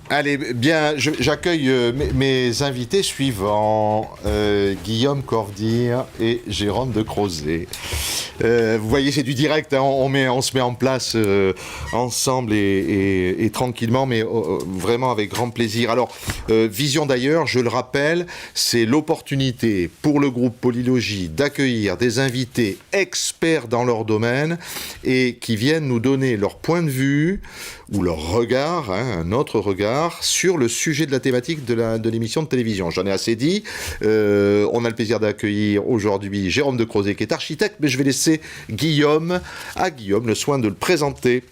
Allez, bien, j'accueille mes invités suivants, Guillaume Corvdir et Jérôme de Crozet. Vous voyez, c'est du direct, hein, on se met en place ensemble et tranquillement, mais vraiment avec grand plaisir. Alors, Vision d'ailleurs, je le rappelle, c'est l'opportunité pour le groupe Polylogie d'accueillir des invités experts dans leur domaine et qui viennent nous donner leur point de vue ou leur regard, hein, un autre regard, sur le sujet de la thématique de l'émission de télévision. J'en ai assez dit. On a le plaisir d'accueillir aujourd'hui Jérôme de Crozet, qui est architecte, mais je vais laisser Guillaume le soin de le présenter.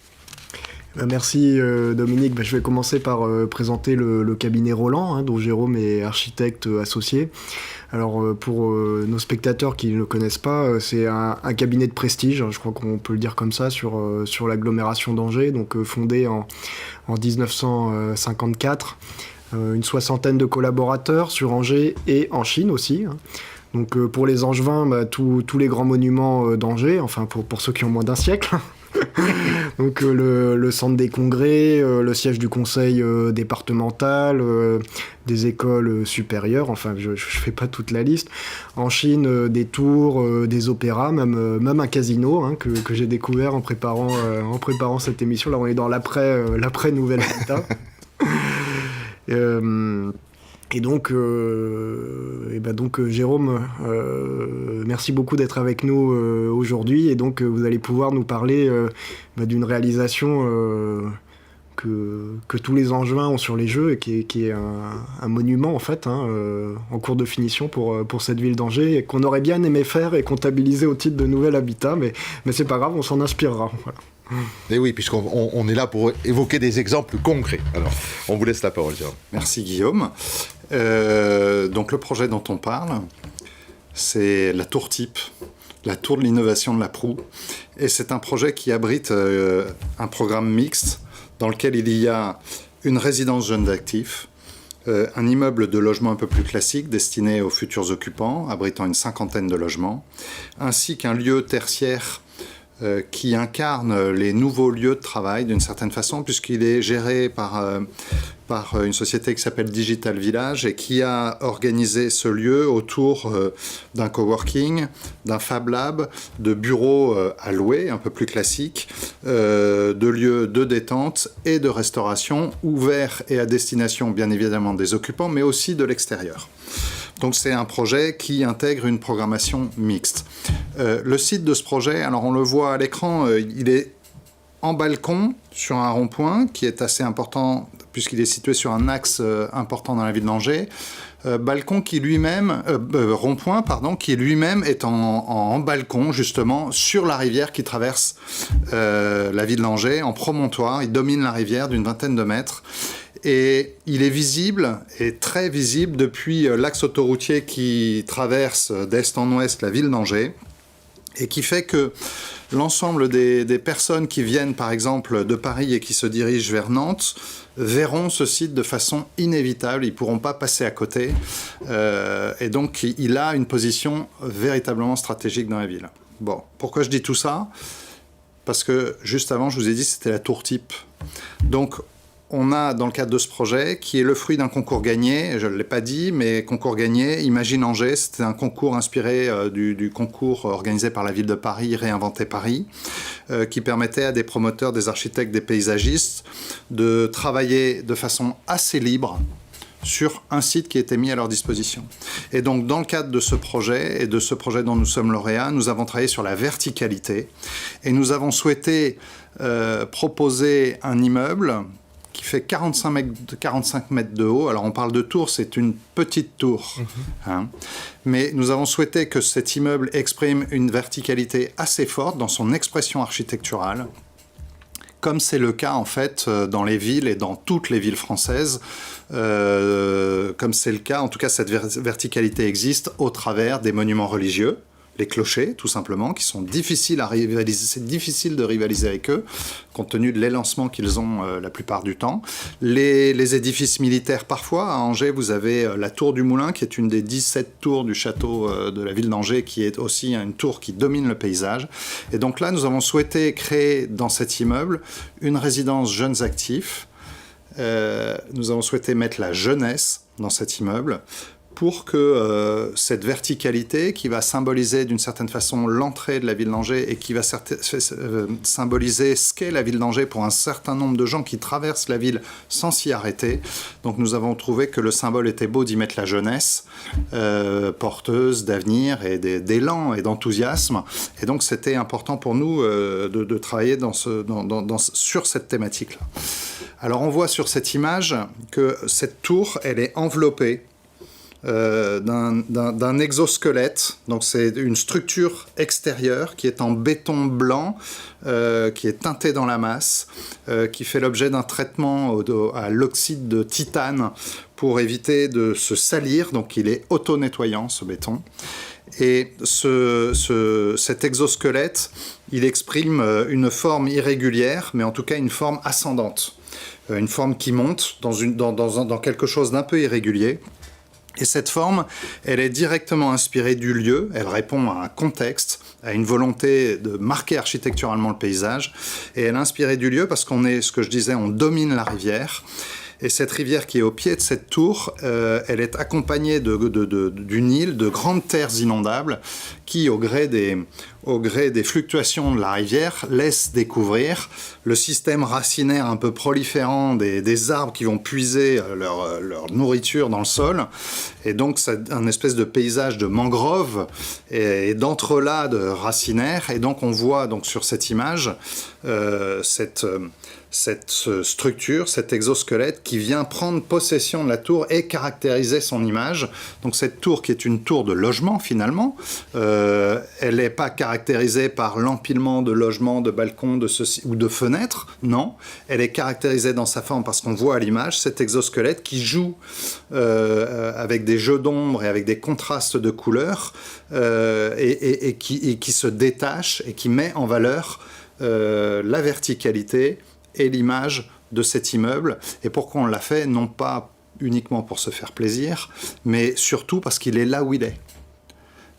Merci Dominique. Je vais commencer par présenter le cabinet Roland, hein, dont Jérôme est architecte associé. Alors pour nos spectateurs qui ne le connaissent pas, c'est un cabinet de prestige, je crois qu'on peut le dire comme ça, sur l'agglomération d'Angers, donc fondé en 1954. Une soixantaine de collaborateurs sur Angers et en Chine aussi, hein. Donc pour les Angevins, tous les grands monuments d'Angers, enfin pour ceux qui ont moins d'un siècle. Donc le centre des congrès, le siège du conseil départemental, des écoles supérieures, enfin je fais pas toute la liste. En Chine, des tours, des opéras, même un casino, hein, que j'ai découvert en préparant cette émission. Là on est dans l'après Nouvelle Habitat. Et donc, Jérôme, merci beaucoup d'être avec nous aujourd'hui. Et donc, vous allez pouvoir nous parler d'une réalisation que tous les Angevins ont sur les Jeux et qui est un monument, en fait, hein, en cours de finition pour cette ville d'Angers, et qu'on aurait bien aimé faire et comptabiliser au titre de Nouvel Habitat. Mais c'est pas grave, on s'en inspirera. Voilà. Et oui, puisqu'on est là pour évoquer des exemples concrets. Alors, on vous laisse la parole, Jérôme. Merci Guillaume. Donc le projet dont on parle, c'est la tour type, la tour de l'innovation de la Proue. Et c'est un projet qui abrite un programme mixte dans lequel il y a une résidence jeunes actifs, un immeuble de logement un peu plus classique destiné aux futurs occupants, abritant une cinquantaine de logements, ainsi qu'un lieu tertiaire qui incarne les nouveaux lieux de travail d'une certaine façon, puisqu'il est géré par une société qui s'appelle Digital Village et qui a organisé ce lieu autour d'un coworking, d'un Fab Lab, de bureaux à louer, un peu plus classiques, de lieux de détente et de restauration ouverts et à destination bien évidemment des occupants, mais aussi de l'extérieur. Donc c'est un projet qui intègre une programmation mixte. Le site de ce projet, alors on le voit à l'écran, il est en balcon sur un rond-point qui est assez important puisqu'il est situé sur un axe important dans la ville d'Angers. Balcon qui lui-même, rond-point, pardon, qui lui-même est en balcon justement sur la rivière qui traverse la ville d'Angers en promontoire. Il domine la rivière d'une vingtaine de mètres. Et il est visible, et très visible, depuis l'axe autoroutier qui traverse d'est en ouest la ville d'Angers, et qui fait que l'ensemble des personnes qui viennent, par exemple, de Paris et qui se dirigent vers Nantes, verront ce site de façon inévitable. Ils ne pourront pas passer à côté. Et donc, il a une position véritablement stratégique dans la ville. Bon, pourquoi je dis tout ça ? Parce que, juste avant, je vous ai dit que c'était la tour type. Donc, on a, dans le cadre de ce projet, qui est le fruit d'un concours gagné, je ne l'ai pas dit, mais concours gagné, Imagine Angers, c'était un concours inspiré du concours organisé par la ville de Paris, Réinventer Paris, qui permettait à des promoteurs, des architectes, des paysagistes de travailler de façon assez libre sur un site qui était mis à leur disposition. Et donc, dans le cadre de ce projet, et de ce projet dont nous sommes lauréats, nous avons travaillé sur la verticalité, et nous avons souhaité proposer un immeuble qui fait 45 mètres de haut. Alors on parle de tour, c'est une petite tour. Hein. Mais nous avons souhaité que cet immeuble exprime une verticalité assez forte dans son expression architecturale, comme c'est le cas en fait dans les villes et dans toutes les villes françaises, comme c'est le cas, en tout cas cette verticalité existe au travers des monuments religieux, les clochers, tout simplement, qui sont difficiles à rivaliser. C'est difficile de rivaliser avec eux, compte tenu de l'élancement qu'ils ont la plupart du temps. Les édifices militaires, parfois. À Angers, vous avez la tour du Moulin, qui est une des 17 tours du château de la ville d'Angers, qui est aussi une tour qui domine le paysage. Et donc là, nous avons souhaité créer dans cet immeuble une résidence jeunes actifs, nous avons souhaité mettre la jeunesse dans cet immeuble pour que cette verticalité qui va symboliser d'une certaine façon l'entrée de la ville d'Angers et qui va symboliser ce qu'est la ville d'Angers pour un certain nombre de gens qui traversent la ville sans s'y arrêter. Donc nous avons trouvé que le symbole était beau d'y mettre la jeunesse, porteuse d'avenir et d'élan et d'enthousiasme. Et donc c'était important pour nous de travailler sur cette thématique-là. Alors on voit sur cette image que cette tour, elle est enveloppée d'un exosquelette. Donc c'est une structure extérieure qui est en béton blanc, qui est teintée dans la masse, qui fait l'objet d'un traitement à l'oxyde de titane pour éviter de se salir. Donc il est auto-nettoyant, ce béton. Et cet exosquelette, il exprime une forme irrégulière, mais en tout cas une forme ascendante. Une forme qui monte dans quelque chose d'un peu irrégulier. Et cette forme, elle est directement inspirée du lieu, elle répond à un contexte, à une volonté de marquer architecturalement le paysage, et elle est inspirée du lieu parce qu'on est, ce que je disais, on domine la rivière. Et cette rivière qui est au pied de cette tour, elle est accompagnée d'une île de grandes terres inondables qui, au gré des fluctuations de la rivière, laisse découvrir le système racinaire un peu proliférant des arbres qui vont puiser leur nourriture dans le sol. Et donc, c'est un espèce de paysage de mangrove et d'entrelacs de racinaires. Et donc, on voit donc, sur cette image cette structure, cet exosquelette qui vient prendre possession de la tour et caractériser son image. Donc cette tour qui est une tour de logement finalement, elle n'est pas caractérisée par l'empilement de logements, de balcons, de ceci, ou de fenêtres, non. Elle est caractérisée dans sa forme parce qu'on voit à l'image cet exosquelette qui joue avec des jeux d'ombre et avec des contrastes de couleurs et qui se détache et qui met en valeur la verticalité et l'image de cet immeuble. Et pourquoi on l'a fait? Non pas uniquement pour se faire plaisir, mais surtout parce qu'il est là où il est.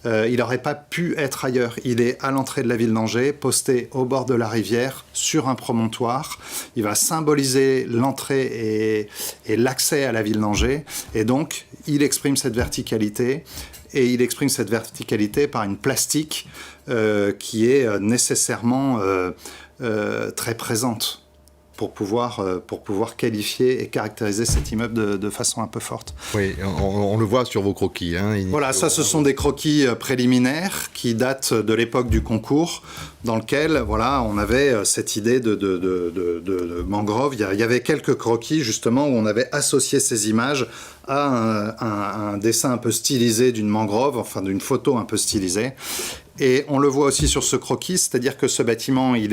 Il n'aurait pas pu être ailleurs. Il est à l'entrée de la ville d'Angers, posté au bord de la rivière, sur un promontoire. Il va symboliser l'entrée et l'accès à la ville d'Angers. Et donc, il exprime cette verticalité. Et il exprime cette verticalité par une plastique qui est nécessairement très présente pour pouvoir qualifier et caractériser cet immeuble de façon un peu forte. Oui, on le voit sur vos croquis. Hein, voilà, ça ce sont des croquis préliminaires qui datent de l'époque du concours, dans lequel voilà, on avait cette idée de mangrove. Il y avait quelques croquis justement où on avait associé ces images à un dessin un peu stylisé d'une mangrove, enfin d'une photo un peu stylisée. Et on le voit aussi sur ce croquis, c'est-à-dire que ce bâtiment, il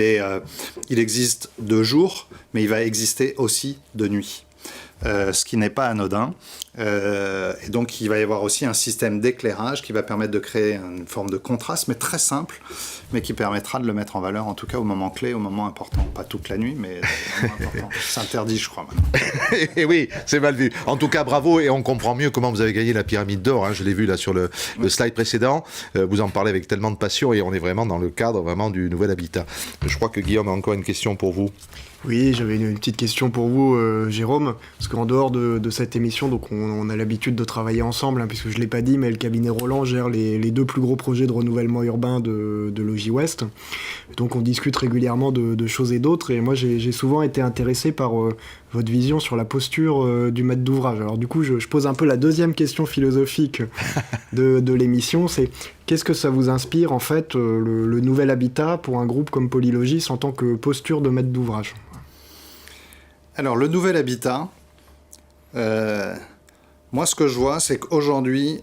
existe de jour, mais il va exister aussi de nuit. Ce qui n'est pas anodin. Et donc, il va y avoir aussi un système d'éclairage qui va permettre de créer une forme de contraste, mais très simple, mais qui permettra de le mettre en valeur, en tout cas au moment clé, au moment important. Pas toute la nuit, mais au moment important. C'est interdit, je crois, maintenant. Et oui, c'est mal vu. En tout cas, bravo, et on comprend mieux comment vous avez gagné la pyramide d'or. Hein. Je l'ai vu là sur le slide précédent. Vous en parlez avec tellement de passion, et on est vraiment dans le cadre vraiment du nouvel habitat. Je crois que Guillaume a encore une question pour vous. Oui, j'avais une petite question pour vous, Jérôme, parce qu'en dehors de cette émission, donc on a l'habitude de travailler ensemble, hein, puisque je ne l'ai pas dit, mais le cabinet Roland gère les deux plus gros projets de renouvellement urbain de Logis Ouest. Donc on discute régulièrement de choses et d'autres, et moi j'ai souvent été intéressé par votre vision sur la posture du maître d'ouvrage. Alors du coup, je pose un peu la deuxième question philosophique de l'émission, c'est qu'est-ce que ça vous inspire, en fait, le nouvel habitat pour un groupe comme Polylogis en tant que posture de maître d'ouvrage? Alors, le nouvel habitat, moi, ce que je vois, c'est qu'aujourd'hui,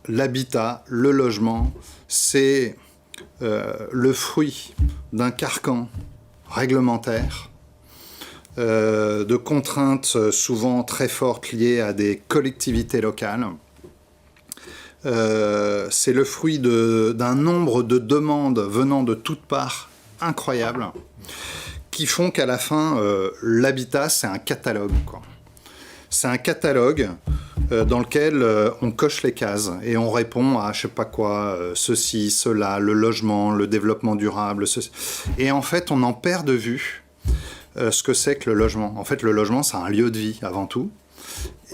l'habitat, le logement, c'est le fruit d'un carcan réglementaire, de contraintes souvent très fortes liées à des collectivités locales. C'est le fruit d'un nombre de demandes venant de toutes parts incroyables, qui font qu'à la fin, l'habitat, c'est un catalogue, quoi. C'est un catalogue dans lequel on coche les cases et on répond à je sais pas quoi, ceci, cela, le logement, le développement durable, ceci. Et en fait, on en perd de vue ce que c'est que le logement. En fait, le logement, c'est un lieu de vie avant tout.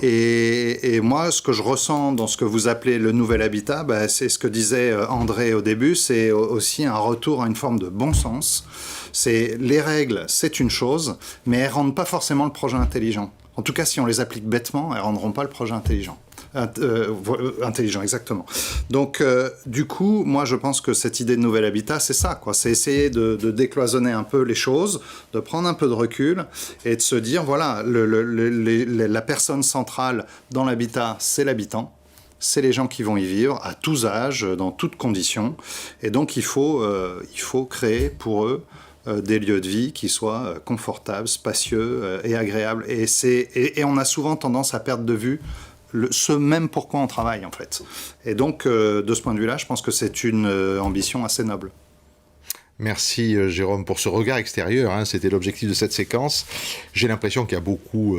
Et moi, ce que je ressens dans ce que vous appelez le nouvel habitat, c'est ce que disait André au début, c'est aussi un retour à une forme de bon sens. Les règles, c'est une chose, mais elles ne rendent pas forcément le projet intelligent. En tout cas, si on les applique bêtement, elles ne rendront pas le projet intelligent. Intelligent, exactement. Donc, du coup, moi, je pense que cette idée de nouvel habitat, c'est ça, quoi. C'est essayer de décloisonner un peu les choses, de prendre un peu de recul et de se dire, voilà, la personne centrale dans l'habitat, c'est l'habitant. C'est les gens qui vont y vivre à tous âges, dans toutes conditions. Et donc, il faut créer pour eux des lieux de vie qui soient confortables, spacieux et agréables. Et on a souvent tendance à perdre de vue ce même pourquoi on travaille, en fait. Et donc, de ce point de vue-là, je pense que c'est une ambition assez noble. Merci Jérôme pour ce regard extérieur, hein, c'était l'objectif de cette séquence. J'ai l'impression qu'il y a beaucoup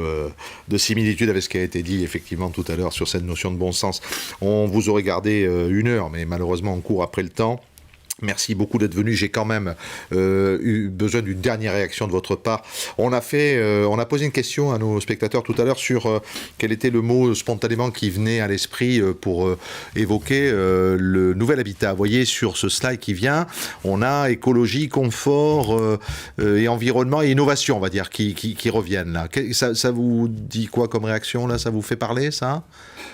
de similitudes avec ce qui a été dit effectivement tout à l'heure sur cette notion de bon sens. On vous aurait gardé 1 heure, mais malheureusement on court après le temps. Merci beaucoup d'être venu. J'ai quand même eu besoin d'une dernière réaction de votre part. On a posé une question à nos spectateurs tout à l'heure sur quel était le mot spontanément qui venait à l'esprit pour évoquer le nouvel habitat. Vous voyez sur ce slide qui vient, on a écologie, confort et environnement et innovation, on va dire, qui reviennent là. Ça vous dit quoi comme réaction là? Ça vous fait parler ça?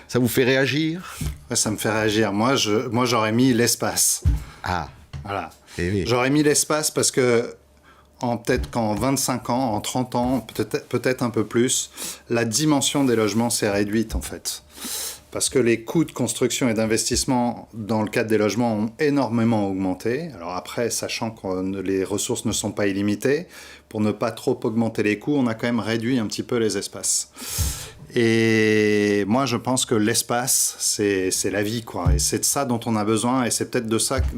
Ça vous fait réagir? Ouais, ça me fait réagir. Moi, j'aurais mis l'espace. Ah. Voilà. Oui. J'aurais mis l'espace parce que peut-être qu'en 25 ans, en 30 ans, peut-être un peu plus, la dimension des logements s'est réduite en fait. Parce que les coûts de construction et d'investissement dans le cadre des logements ont énormément augmenté. Alors après, sachant que les ressources ne sont pas illimitées, pour ne pas trop augmenter les coûts, on a quand même réduit un petit peu les espaces. Et moi, je pense que l'espace, c'est la vie, quoi. Et c'est de ça dont on a besoin. Et c'est peut-être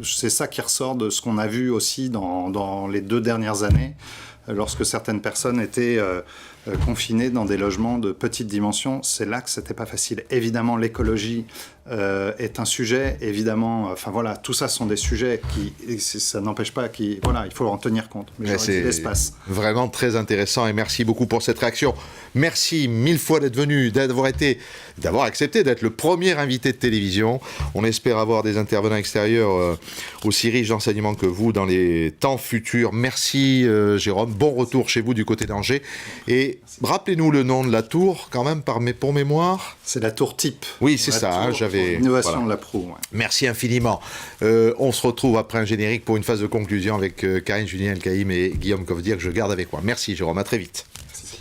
c'est ça qui ressort de ce qu'on a vu aussi dans les 2 dernières années, lorsque certaines personnes étaient confinées dans des logements de petite dimension. C'est là que c'était pas facile. Évidemment, l'écologie est un sujet. Évidemment, enfin voilà, tout ça sont des sujets ça n'empêche pas il faut en tenir compte. Mais c'est l'espace. Vraiment très intéressant et merci beaucoup pour cette réaction. Merci 1000 fois d'être venu, d'avoir accepté d'être le premier invité de télévision. On espère avoir des intervenants extérieurs aussi riches d'enseignements que vous dans les temps futurs. Merci Jérôme, bon retour chez vous du côté d'Angers. Et rappelez-nous le nom de la tour quand même pour mémoire. C'est la tour type. Oui, c'est ça. L'innovation de la proue. Ouais. Merci infiniment. On se retrouve après un générique pour une phase de conclusion avec Karine Julien-Elkaïm et Guillaume Kovdir que je garde avec moi. Merci Jérôme, à très vite.